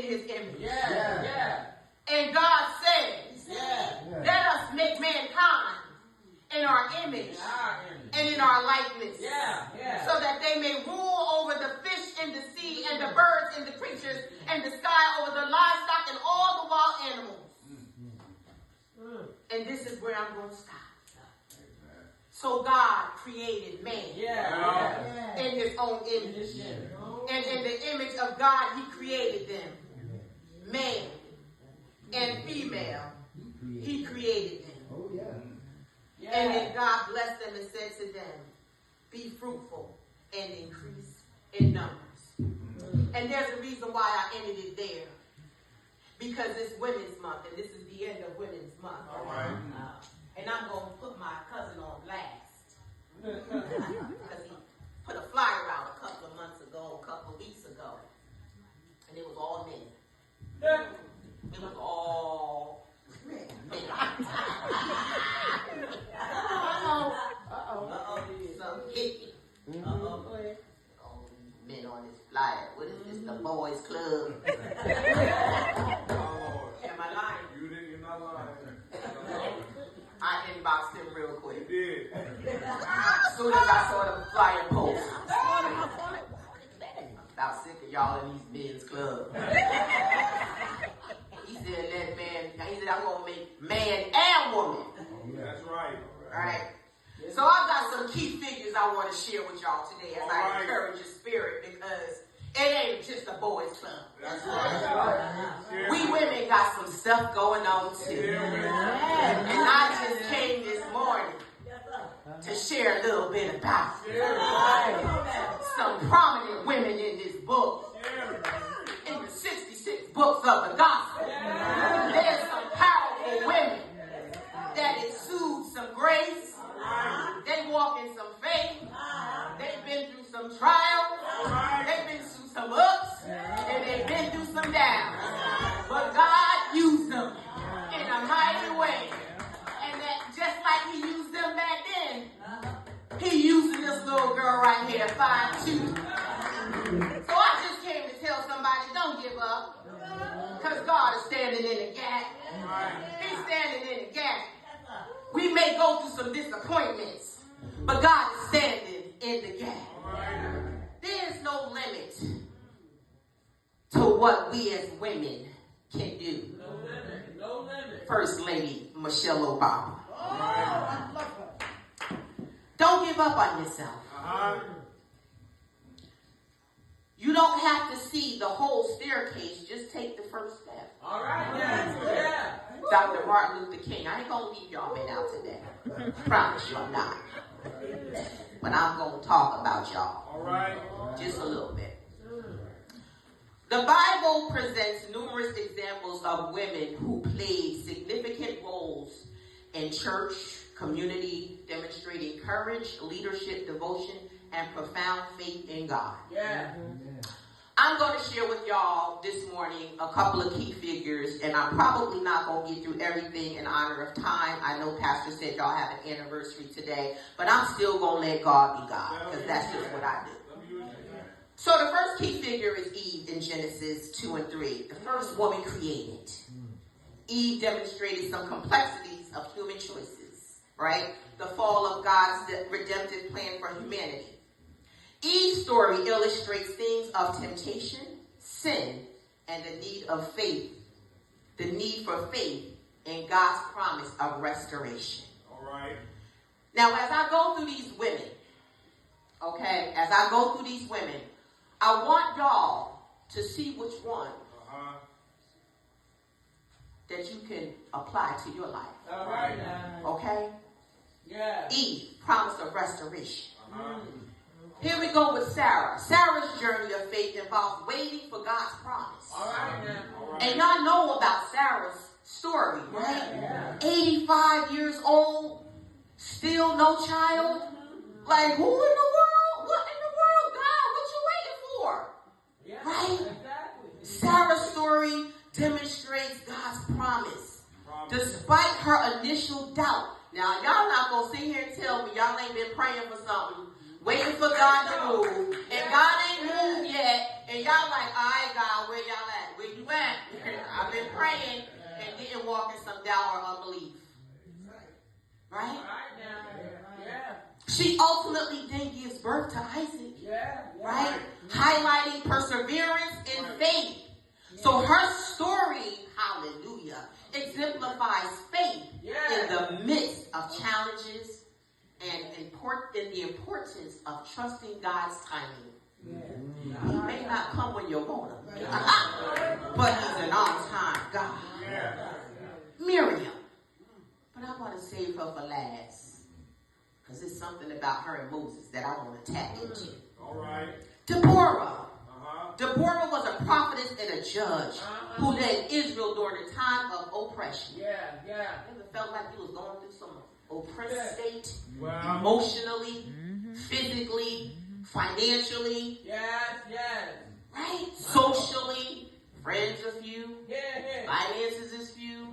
in his image. And God says, let us make mankind in our image and in our likeness, so that they may rule over the fish in the sea and the birds and the creatures and the sky, over the livestock and all the wild animals. And this is where I'm going to stop. So God created man in his own image. And in the image of God, he created them. Man and female, he created them. And then God blessed them and said to them, be fruitful and increase in numbers. And there's a reason why I ended it there. Because it's Women's Month, and this is the end of Women's Month. All right. And I'm going to put my cousin on blast. Because he put a flyer out a couple of months ago, a couple of weeks ago. And it was all men. It was all men. Some hippie. Men on this flyer. What is this? The boys club. Am I lying? You're not lying. I inboxed him real quick. You did. As soon as I saw the flyer post, I'm about sick of y'all in these men's clubs. He said, let man, he said, I'm going to make man and woman. That's right. All right. So I've got some key figures I want to share with y'all today as I encourage your spirit, because it ain't just a boys club. That's right. We women got some stuff going on too. And I just came this morning to share a little bit about some prominent women in this book. In the 66 books of the gospel, there's some powerful women that exude some grace. They walk in some faith. They've been through some trials. They've been through some ups. And they've been through some downs. But God used them in a mighty way. And that just like he used them back then, he using this little girl right here, 5'2". So I just came to tell somebody, don't give up. Because God is standing in the gap. He's standing in the gap. We may go through some disappointments, but God is standing in the gap. There's no limit to what we as women can do. No limit. First Lady Michelle Obama. Don't give up on yourself. You don't have to see the whole staircase. Just take the first step. All right, yeah. Dr. Martin Luther King. I ain't going to leave y'all men out today. Promise you I'm not. But I'm going to talk about y'all. All right. Just a little bit. The Bible presents numerous examples of women who played significant roles in church, community, demonstrating courage, leadership, devotion, and profound faith in God. Yeah. I'm going to share with y'all this morning a couple of key figures, and I'm probably not going to get through everything in honor of time. I know Pastor said y'all have an anniversary today, but I'm still going to let God be God, because that's just what I do. So the first key figure is Eve in Genesis 2 and 3, the first woman created. Eve demonstrated some complexities of human choices, right? The fall of God's redemptive plan for humanity. Eve's story illustrates themes of temptation, sin, and the need of faith. The need for faith in God's promise of restoration. All right. Now, as I go through these women, okay, as I go through these women, I want y'all to see which one that you can apply to your life. All right. Okay? Yeah. Eve, promise of restoration. Here we go with Sarah. Sarah's journey of faith involves waiting for God's promise. All right, now. And y'all know about Sarah's story, right? Yeah. 85 years old, still no child. Like, who in the world? What in the world, God? What you waiting for? Yeah. Right? Exactly. Sarah's story demonstrates God's promise. Despite her initial doubt. Now, y'all not going to sit here and tell me y'all ain't been praying for something, waiting for God to move, and God ain't moved yet, and y'all like, all right, God, where y'all at? Where you But I've been praying and didn't walk in some doubt or unbelief. Right? Right now. Yeah. She ultimately then gives birth to Isaac. Yeah. Right? Highlighting perseverance and faith. So her story, hallelujah, exemplifies faith in the midst of challenges and in the importance of trusting God's timing. He may not come when you want him, but he's an on-time God. Miriam. But I want to save her for last, because there's something about her and Moses that I want to tap into. All right. Deborah. Deborah was a prophetess and a judge who led Israel during the time of oppression. Ever felt like you was going through some oppressed state? Wow. Emotionally, physically, financially, right? Socially, friends are few, finances is few,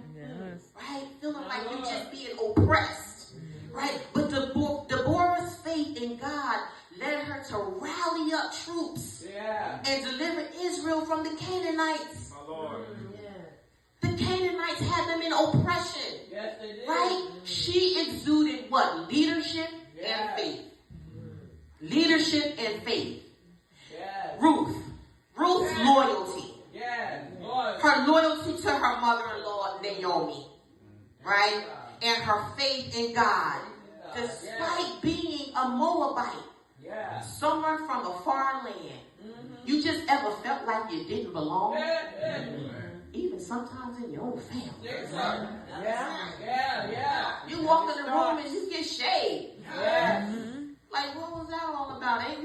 right? Feeling like you just being oppressed, right? But Deborah's faith in God led her to rally up troops and deliver Israel from the Canaanites. My Lord. The Canaanites had them in oppression. Yes, they did. Right? She exuded what? Leadership and faith. Leadership and faith. Ruth's loyalty. Her loyalty to her mother-in-law, Naomi. Right? And her faith in God. Despite being a Moabite. Someone from a foreign land. You just ever felt like you didn't belong? Even sometimes in your own family. You walk in the room and you get shade. Like, what was that all about? Ain't